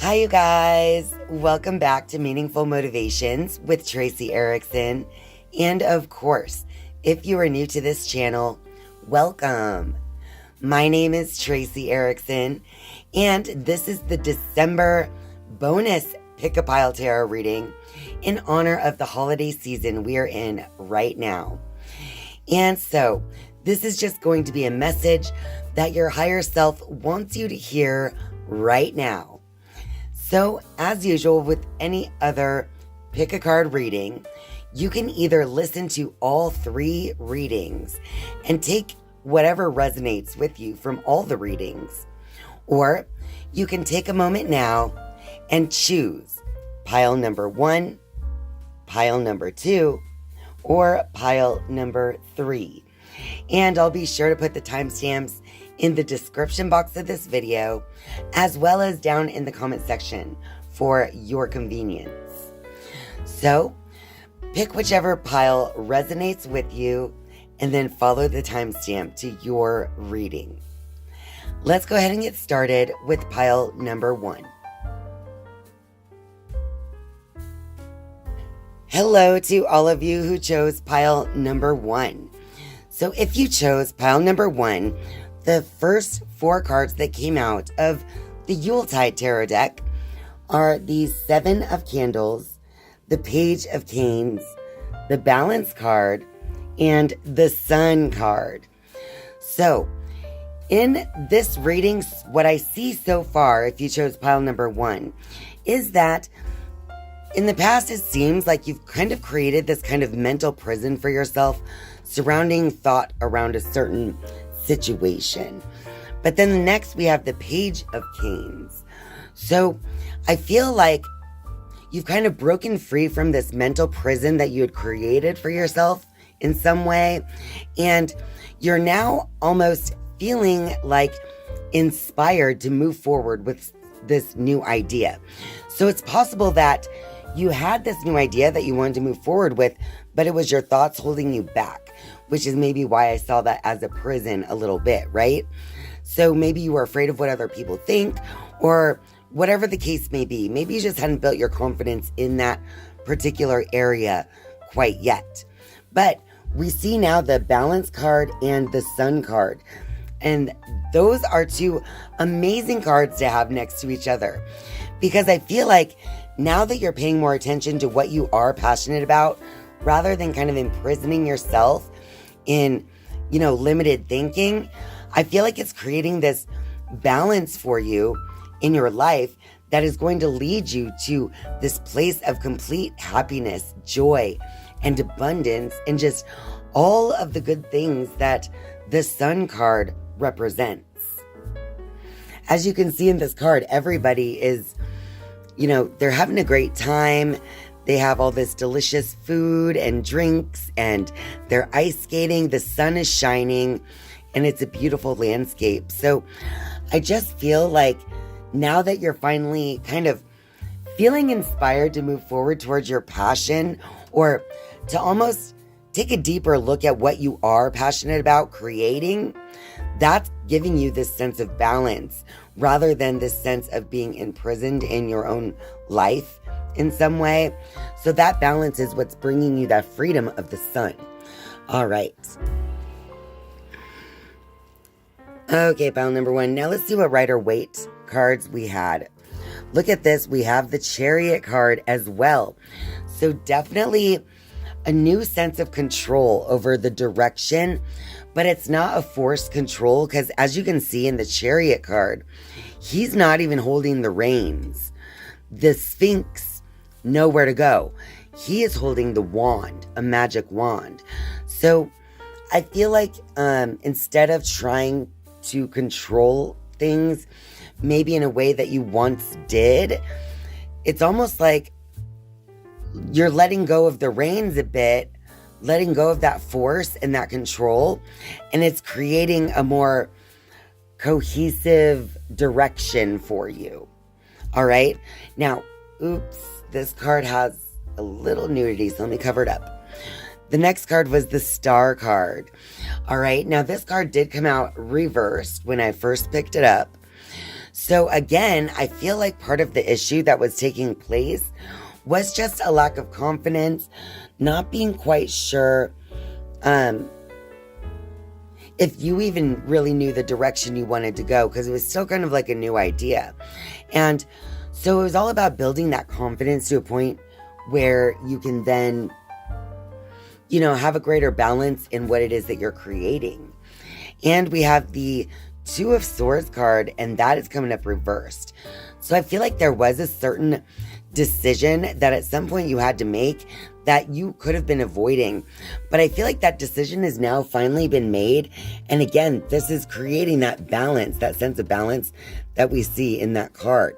Hi, you guys. Welcome back to Meaningful Motivations with Tracy Erickson. And of course, if you are new to this channel, welcome. My name is Tracy Erickson, and this is the December bonus Pick-a-Pile Tarot reading in honor of the holiday season we are in right now. And so, this is just going to be a message that your higher self wants you to hear right now. So, as usual with any other pick a card reading, you can either listen to all three readings and take whatever resonates with you from all the readings, or you can take a moment now and choose pile number 1, pile number 2, or pile number 3. And I'll be sure to put the timestamps in the description box of this video, as well as down in the comment section for your convenience. So, pick whichever pile resonates with you, and then follow the timestamp to your reading. Let's go ahead and get started with pile number 1. Hello to all of you who chose pile number 1. So if you chose pile number 1, the first 4 cards that came out of the Yuletide Tarot deck are the 7 of Candles, the Page of Canes, the Balance card, and the Sun card. So, in this reading, what I see so far, if you chose pile number 1, is that in the past it seems like you've kind of created this kind of mental prison for yourself surrounding thought around a certain situation. But then the next we have the Page of Canes. So I feel like you've kind of broken free from this mental prison that you had created for yourself in some way. And you're now almost feeling like inspired to move forward with this new idea. So it's possible that you had this new idea that you wanted to move forward with, but it was your thoughts holding you back, which is maybe why I saw that as a prison a little bit, right? So maybe you were afraid of what other people think, or whatever the case may be. Maybe you just hadn't built your confidence in that particular area quite yet. But we see now the Balance card and the Sun card. And those are 2 amazing cards to have next to each other. Because I feel like now that you're paying more attention to what you are passionate about, rather than kind of imprisoning yourself in, limited thinking, I feel like it's creating this balance for you in your life that is going to lead you to this place of complete happiness, joy, and abundance, and just all of the good things that the Sun card represents. As you can see in this card, everybody is, they're having a great time. They have all this delicious food and drinks, and they're ice skating. The sun is shining, and it's a beautiful landscape. So I just feel like now that you're finally kind of feeling inspired to move forward towards your passion, or to almost take a deeper look at what you are passionate about creating, that's giving you this sense of balance rather than this sense of being imprisoned in your own life in some way. So that balance is what's bringing you that freedom of the sun. All right. Okay, pile number 1. Now let's see what Rider-Waite cards we had. Look at this. We have the Chariot card as well. So definitely a new sense of control over the direction, but it's not a forced control, because as you can see in the Chariot card, he's not even holding the reins. The Sphinx, nowhere to go. He is holding the wand, a magic wand. So I feel like instead of trying to control things, maybe in a way that you once did, it's almost like you're letting go of the reins a bit, letting go of that force and that control, and it's creating a more cohesive direction for you. All right. Now, oops, this card has a little nudity, so let me cover it up. The next card was the Star card. All right. Now, this card did come out reversed when I first picked it up. So So again, I feel like part of the issue that was taking place was just a lack of confidence, not being quite sure if you even really knew the direction you wanted to go, because it was still kind of like a new idea. And so it was all about building that confidence to a point where you can then, have a greater balance in what it is that you're creating. And we have the Two of Swords card, and that is coming up reversed. So I feel like there was a certain decision that at some point you had to make that you could have been avoiding. But I feel like that decision has now finally been made. And again, this is creating that balance, that sense of balance that we see in that card.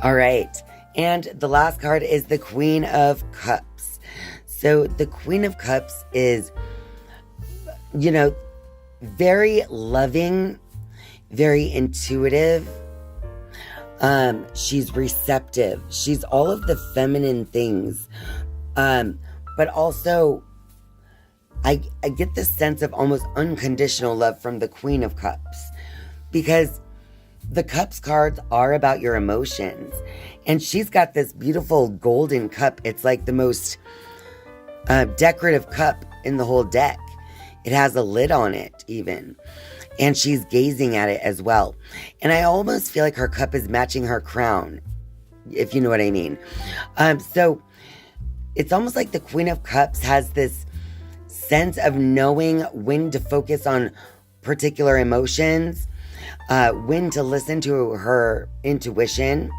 All right. And the last card is the Queen of Cups. So the Queen of Cups is, very loving, very intuitive. She's receptive. She's all of the feminine things. But also, I get this sense of almost unconditional love from the Queen of Cups, because the Cups cards are about your emotions. And she's got this beautiful golden cup. It's like the most decorative cup in the whole deck. It has a lid on it even. And she's gazing at it as well. And I almost feel like her cup is matching her crown, if you know what I mean. So it's almost like the Queen of Cups has this sense of knowing when to focus on particular emotions, when to listen to her intuition,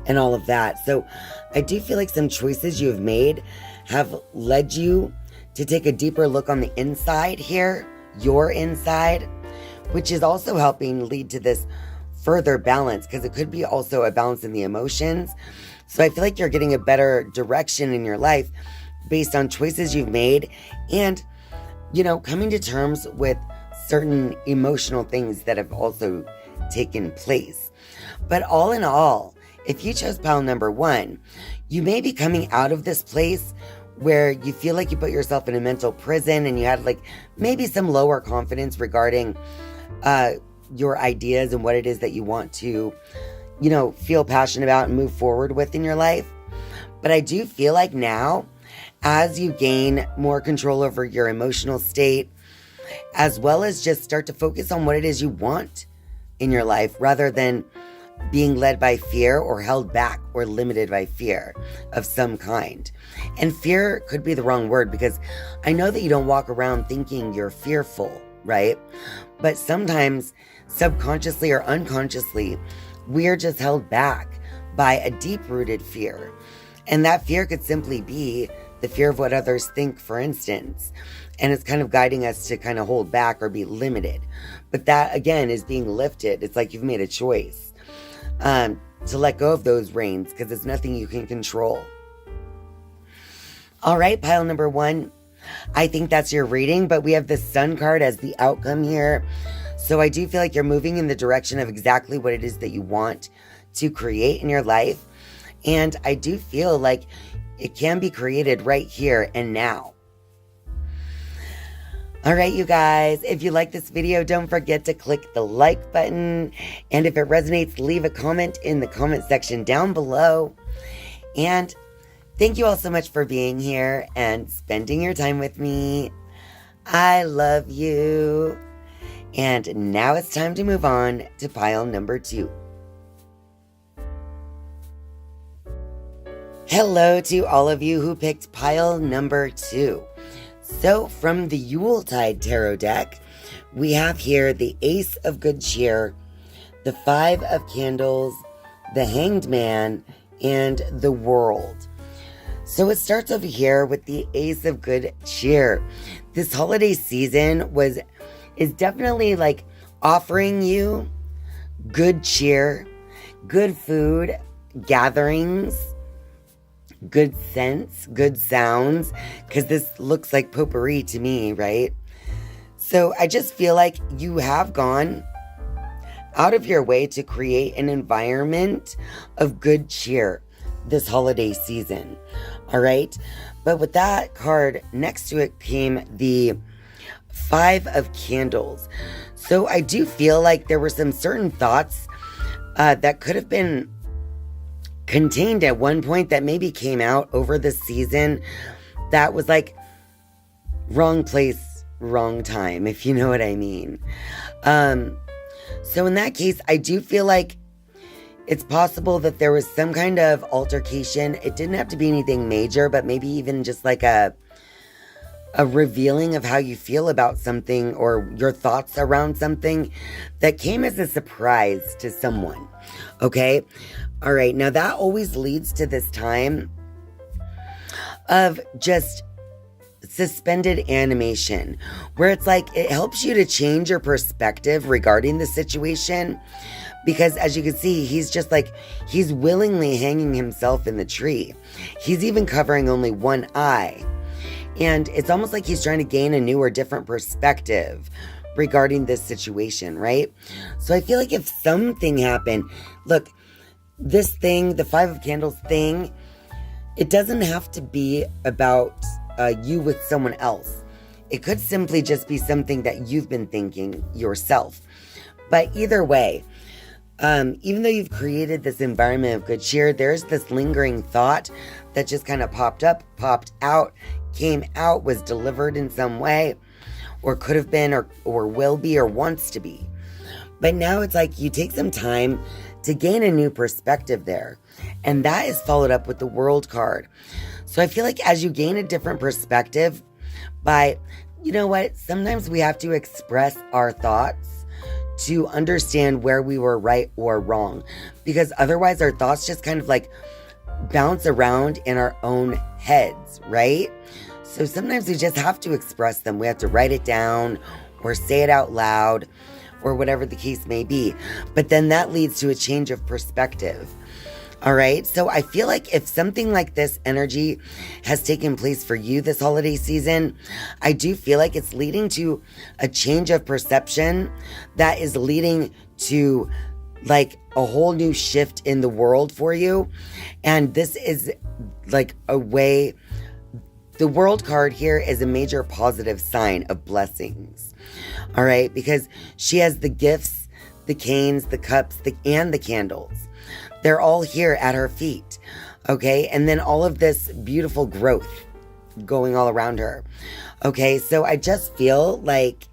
and all of that. So I do feel like some choices you have made have led you to take a deeper look on the inside here, your inside, which is also helping lead to this further balance, because it could be also a balance in the emotions. So I feel like you're getting a better direction in your life based on choices you've made and, coming to terms with certain emotional things that have also taken place. But all in all, if you chose pile number 1, you may be coming out of this place where you feel like you put yourself in a mental prison and you had maybe some lower confidence regarding your ideas and what it is that you want to, feel passionate about and move forward with in your life. But I do feel like now, as you gain more control over your emotional state, as well as just start to focus on what it is you want in your life rather than being led by fear or held back or limited by fear of some kind. And fear could be the wrong word, because I know that you don't walk around thinking you're fearful, right? But sometimes subconsciously or unconsciously, we're just held back by a deep-rooted fear. And that fear could simply be the fear of what others think, for instance. And it's kind of guiding us to kind of hold back or be limited. But that, again, is being lifted. It's like you've made a choice to let go of those reins, because it's nothing you can control. All right, pile number 1. I think that's your reading, but we have the Sun card as the outcome here. So I do feel like you're moving in the direction of exactly what it is that you want to create in your life. And I do feel like it can be created right here and now. All right, you guys, if you like this video, don't forget to click the like button. And if it resonates, leave a comment in the comment section down below. And thank you all so much for being here and spending your time with me. I love you. And now it's time to move on to pile number 2. Hello to all of you who picked pile number 2. So from the Yuletide Tarot deck, we have here the Ace of Good Cheer, the 5 of Candles, the Hanged Man, and the World. So it starts over here with the Ace of Good Cheer. This holiday season is definitely offering you good cheer, good food, gatherings, good scents, good sounds, because this looks like potpourri to me, right? So I just feel like you have gone out of your way to create an environment of good cheer this holiday season, all right? But with that card next to it came the 5 of Candles. So I do feel like there were some certain thoughts that could have been contained at one point that maybe came out over the season that was like wrong place, wrong time, if you know what I mean. So in that case, I do feel like it's possible that there was some kind of altercation. It didn't have to be anything major, but maybe even just like a revealing of how you feel about something or your thoughts around something that came as a surprise to someone. Okay? All right. Now that always leads to this time of just suspended animation, where it's like it helps you to change your perspective regarding the situation. Because as you can see, he's just like, he's willingly hanging himself in the tree. He's even covering only one eye. And it's almost like he's trying to gain a new or different perspective regarding this situation, right? So I feel like if something happened, look, this thing, the Five of Candles thing, it doesn't have to be about you with someone else. It could simply just be something that you've been thinking yourself. But either way, even though you've created this environment of good cheer, there's this lingering thought that just kind of popped up, popped out, came out, was delivered in some way, or could have been, or will be, or wants to be. But now it's like you take some time to gain a new perspective there. And that is followed up with the World card. So I feel like as you gain a different perspective by, you know what, sometimes we have to express our thoughts to understand where we were right or wrong, because otherwise our thoughts just kind of like bounce around in our own heads, right? So sometimes we just have to express them. We have to write it down or say it out loud or whatever the case may be. But then that leads to a change of perspective. All right. So I feel like if something like this energy has taken place for you this holiday season, I do feel like it's leading to a change of perception that is leading to like a whole new shift in the world for you. And this is like a way, the World card here is a major positive sign of blessings. All right. Because she has the gifts, the canes, the cups, and the candles. They're all here at her feet, okay? And then all of this beautiful growth going all around her, okay? So I just feel like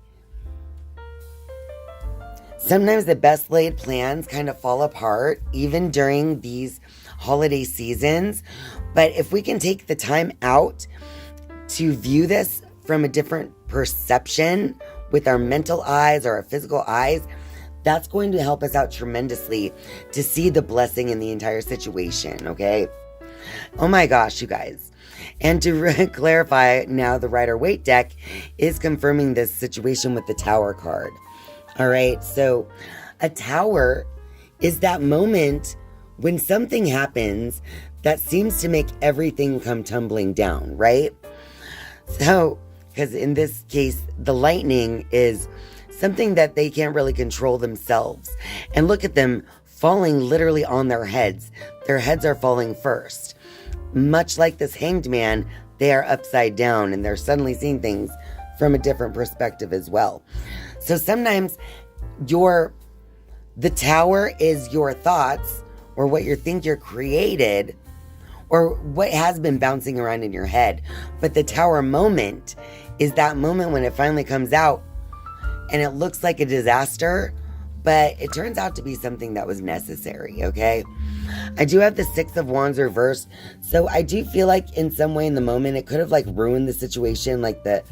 sometimes the best laid plans kind of fall apart, even during these holiday seasons. But if we can take the time out to view this from a different perception with our mental eyes or our physical eyes, that's going to help us out tremendously to see the blessing in the entire situation, okay? Oh my gosh, you guys. And to clarify, now the Rider-Waite deck is confirming this situation with the Tower card. All right, so a tower is that moment when something happens that seems to make everything come tumbling down, right? So, because in this case, the lightning is something that they can't really control themselves. And look at them falling literally on their heads. Their heads are falling first. Much like this hanged man, they are upside down and they're suddenly seeing things from a different perspective as well. So sometimes the tower is your thoughts or what you think you're created or what has been bouncing around in your head. But the tower moment is that moment when it finally comes out and it looks like a disaster, but it turns out to be something that was necessary, okay? I do have the Six of Wands reversed, so I do feel like in some way in the moment, it could have like ruined the situation, like that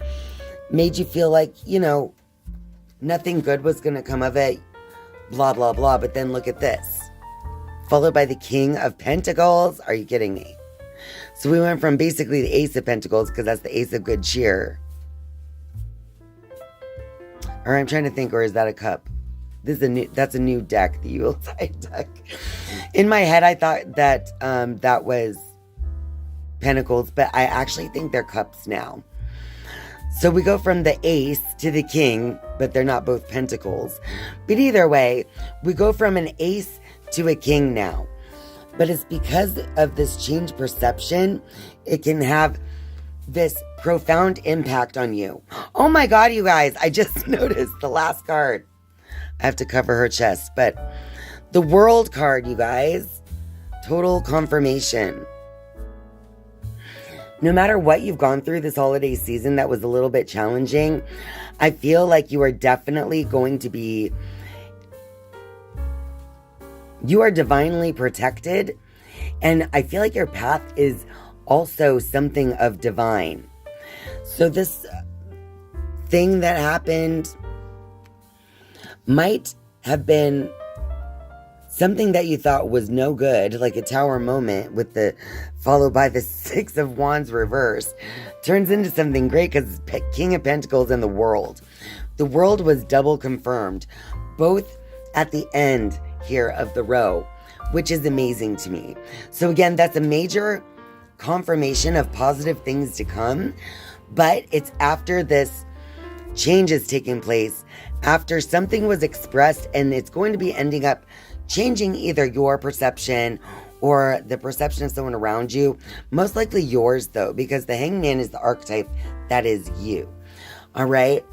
made you feel like, you know, nothing good was going to come of it, blah, blah, blah. But then look at this. Followed by the King of Pentacles. Are you kidding me? So we went from basically the Ace of Pentacles, because that's the Ace of Good Cheer. Or I'm trying to think, or is that a cup? That's a new deck, the Yuletide deck. In my head, I thought that that was Pentacles, but I actually think they're cups now. So we go from the Ace to the King, but they're not both Pentacles. But either way, we go from an Ace to a King now. But it's because of this changed perception, it can have this profound impact on you. Oh my God, you guys, I just noticed the last card. I have to cover her chest, but the World card, you guys, total confirmation. No matter what you've gone through this holiday season that was a little bit challenging, I feel like you are definitely going to be, you are divinely protected. And I feel like your path is also something of divine. So this thing that happened might have been something that you thought was no good, like a tower moment with the followed by the Six of Wands reverse, turns into something great because King of Pentacles and the World. The World was double confirmed, both at the end here of the row, which is amazing to me. So again, that's a major confirmation of positive things to come, but it's after this change is taking place, after something was expressed, and it's going to be ending up changing either your perception or the perception of someone around you. Most likely yours, though, because the Hangman is the archetype that is you. All right?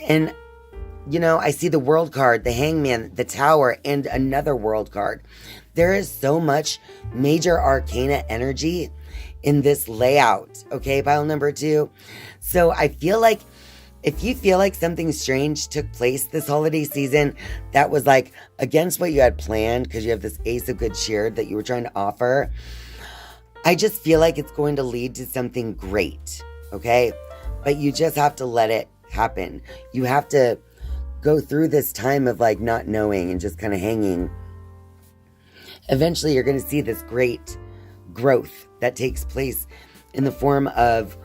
And, you know, I see the World card, the Hangman, the Tower, and another World card. There is so much major arcana energy in this layout, okay, pile number 2. So I feel like if you feel like something strange took place this holiday season that was like against what you had planned because you have this Ace of Good Cheer that you were trying to offer, I just feel like it's going to lead to something great, okay? But you just have to let it happen. You have to go through this time of like not knowing and just kind of hanging. Eventually, you're going to see this great growth that takes place in the form of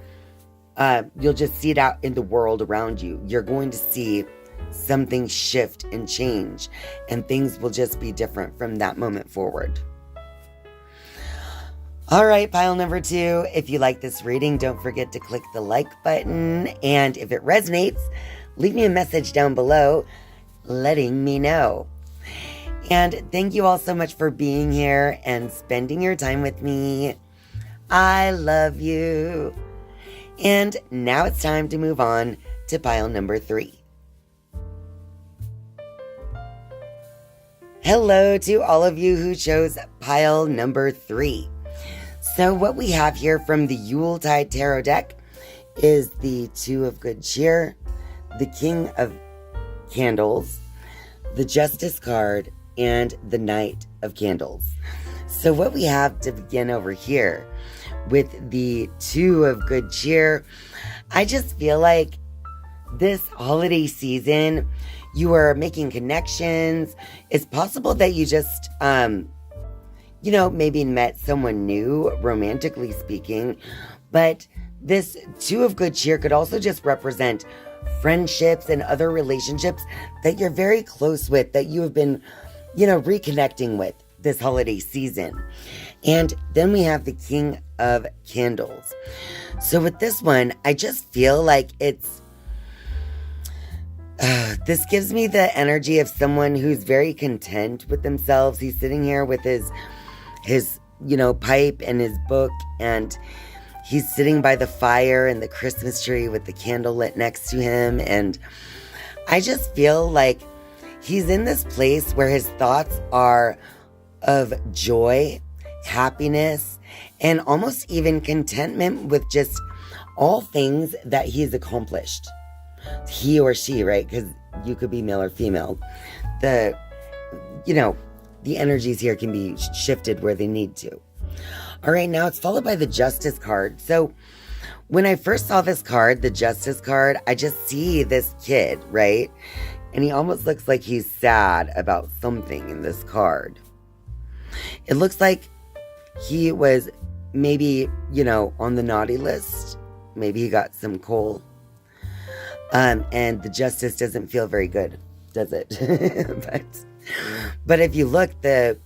you'll just see it out in the world around you. You're going to see something shift and change, and things will just be different from that moment forward. All right, pile number 2. If you like this reading, don't forget to click the like button. And if it resonates, leave me a message down below letting me know. And thank you all so much for being here and spending your time with me. I love you. And now it's time to move on to pile number 3. Hello to all of you who chose pile number 3. So what we have here from the Yuletide Tarot deck is the Two of Good Cheer, the King of Candles, the Justice card, and the Knight of Candles. So what we have to begin over here with the Two of Good Cheer, I just feel like this holiday season, you are making connections. It's possible that you just, maybe met someone new, romantically speaking. But this Two of Good Cheer could also just represent friendships and other relationships that you're very close with, that you have been, reconnecting with this holiday season. And then we have the King of Candles. So with this one, I just feel like it's, this gives me the energy of someone who's very content with themselves. He's sitting here with his pipe and his book, and he's sitting by the fire and the Christmas tree with the candle lit next to him. And I just feel like he's in this place where his thoughts are of joy, happiness, and almost even contentment with just all things that he's accomplished. He or she, right? Because you could be male or female. The energies here can be shifted where they need to. All right, now it's followed by the Justice card. So when I first saw this card, the Justice card, I just see this kid, right? And he almost looks like he's sad about something in this card. It looks like he was maybe, on the naughty list. Maybe he got some coal. And the Justice doesn't feel very good, does it? But if you look, the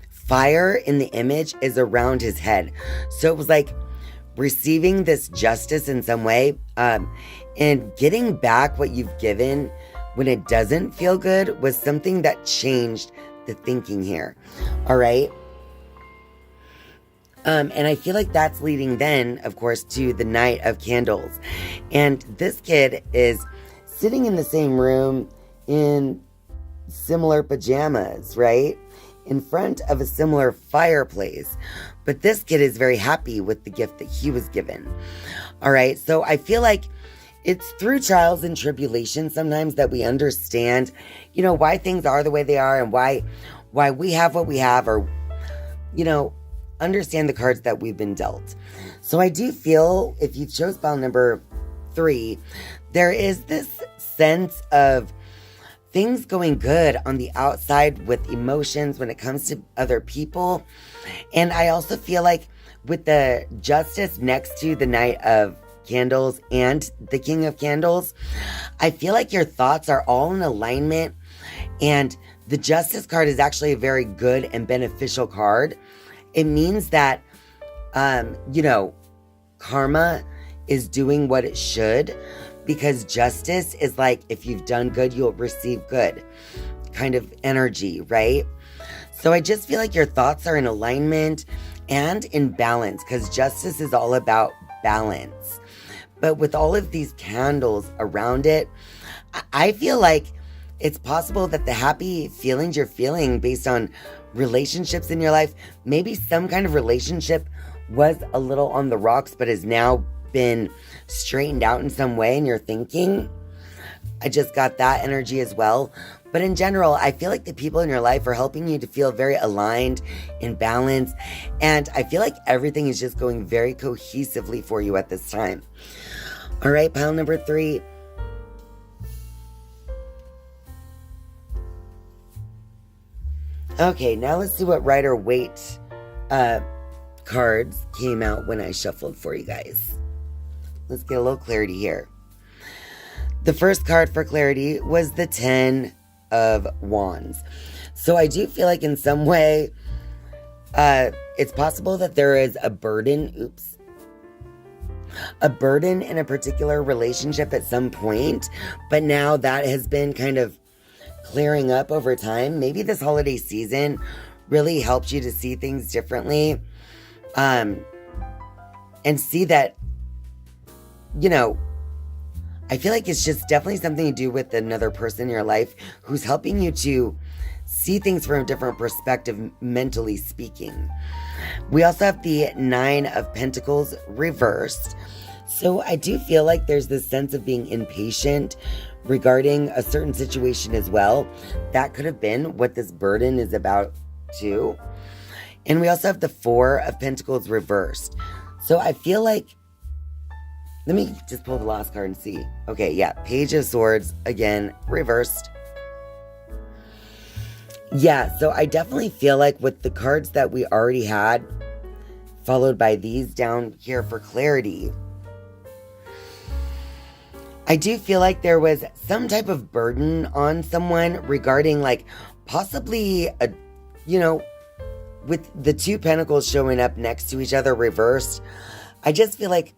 fire in the image is around his head. So it was like receiving this justice in some way, and getting back what you've given when it doesn't feel good was something that changed the thinking here. All right. And I feel like that's leading then, of course, to the Knight of Candles. And this kid is sitting in the same room in similar pajamas, right? In front of a similar fireplace. But this kid is very happy with the gift that he was given. All right. So I feel like it's through trials and tribulations sometimes that we understand, why things are the way they are and why we have what we have, or, understand the cards that we've been dealt. So I do feel if you chose pile number 3, there is this sense of things going good on the outside with emotions when it comes to other people. And I also feel like with the Justice next to the Knight of Candles and the King of Candles, I feel like your thoughts are all in alignment. And the Justice card is actually a very good and beneficial card. It means that, karma is doing what it should, because justice is like, if you've done good, you'll receive good kind of energy, right? So I just feel like your thoughts are in alignment and in balance, because justice is all about balance. But with all of these candles around it, I feel like it's possible that the happy feelings you're feeling based on relationships in your life, maybe some kind of relationship was a little on the rocks, but has now been straightened out in some way in your thinking. I just got that energy as well. But in general, I feel like the people in your life are helping you to feel very aligned, in balance. And I feel like everything is just going very cohesively for you at this time. All right, pile number 3. Okay, now let's see what Rider-Waite cards came out when I shuffled for you guys. Let's get a little clarity here. The first card for clarity was the 10 of Wands. So I do feel like in some way, it's possible that there is a burden, a burden in a particular relationship at some point, but now that has been kind of clearing up over time. Maybe this holiday season really helped you to see things differently, and see that, I feel like it's just definitely something to do with another person in your life who's helping you to see things from a different perspective, mentally speaking. We also have the 9 of Pentacles reversed. So I do feel like there's this sense of being impatient regarding a certain situation as well. That could have been what this burden is about too. And we also have the 4 of Pentacles reversed. So I feel like, let me just pull the last card and see. Okay, yeah, Page of Swords, again, reversed. Yeah, so I definitely feel like with the cards that we already had, followed by these down here for clarity, I do feel like there was some type of burden on someone regarding like possibly a, with the 2 pentacles showing up next to each other reversed, I just feel like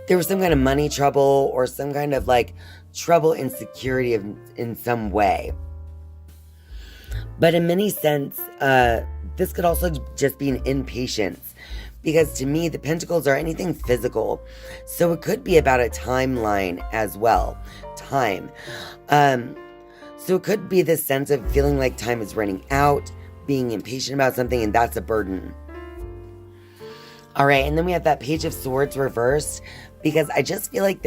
there was some kind of money trouble or some kind of like trouble, insecurity in some way. But in many sense, this could also just be an impatience, because to me, the pentacles are anything physical. So it could be about a timeline as well. Time. So it could be this sense of feeling like time is running out, being impatient about something, and that's a burden. All right, and then we have that Page of Swords reversed, because I just feel like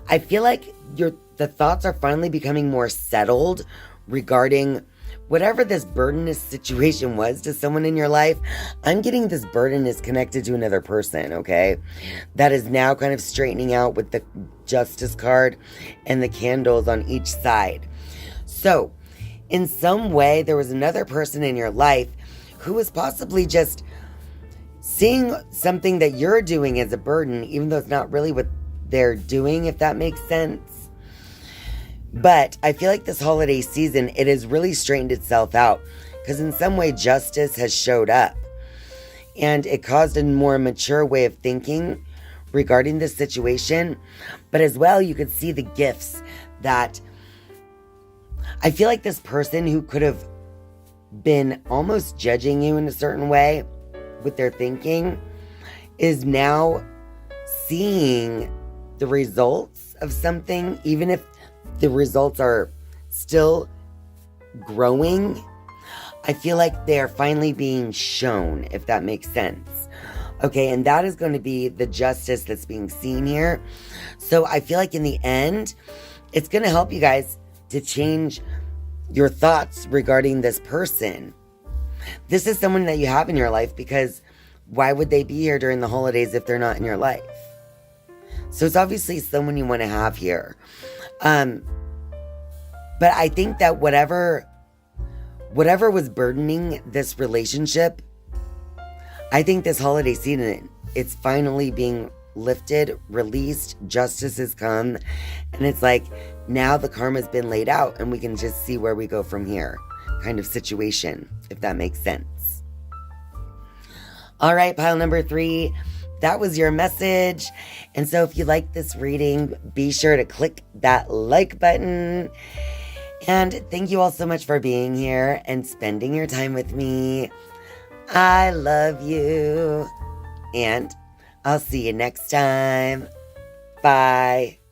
I feel like the thoughts are finally becoming more settled regarding whatever this burdenous situation was to someone in your life. I'm getting this burden is connected to another person, okay? That is now kind of straightening out with the Justice card and the candles on each side. So, in some way, there was another person in your life who was possibly just seeing something that you're doing as a burden, even though it's not really what they're doing, if that makes sense. But I feel like this holiday season, it has really straightened itself out, because in some way justice has showed up, and it caused a more mature way of thinking regarding this situation. But as well, you could see the gifts that I feel like this person who could have been almost judging you in a certain way with their thinking is now seeing the results of something, even if the results are still growing. I feel like they're finally being shown, if that makes sense. Okay, and that is going to be the justice that's being seen here. So I feel like in the end, it's going to help you guys to change your thoughts regarding this person. This is someone that you have in your life, because why would they be here during the holidays if they're not in your life? So it's obviously someone you want to have here. But I think that whatever was burdening this relationship, I think this holiday season, it's finally being lifted, released, justice has come, and it's like now the karma's been laid out and we can just see where we go from here kind of situation, if that makes sense. All right, pile number 3, that was your message. And so if you like this reading, be sure to click that like button. And thank you all so much for being here and spending your time with me. I love you. And I'll see you next time. Bye.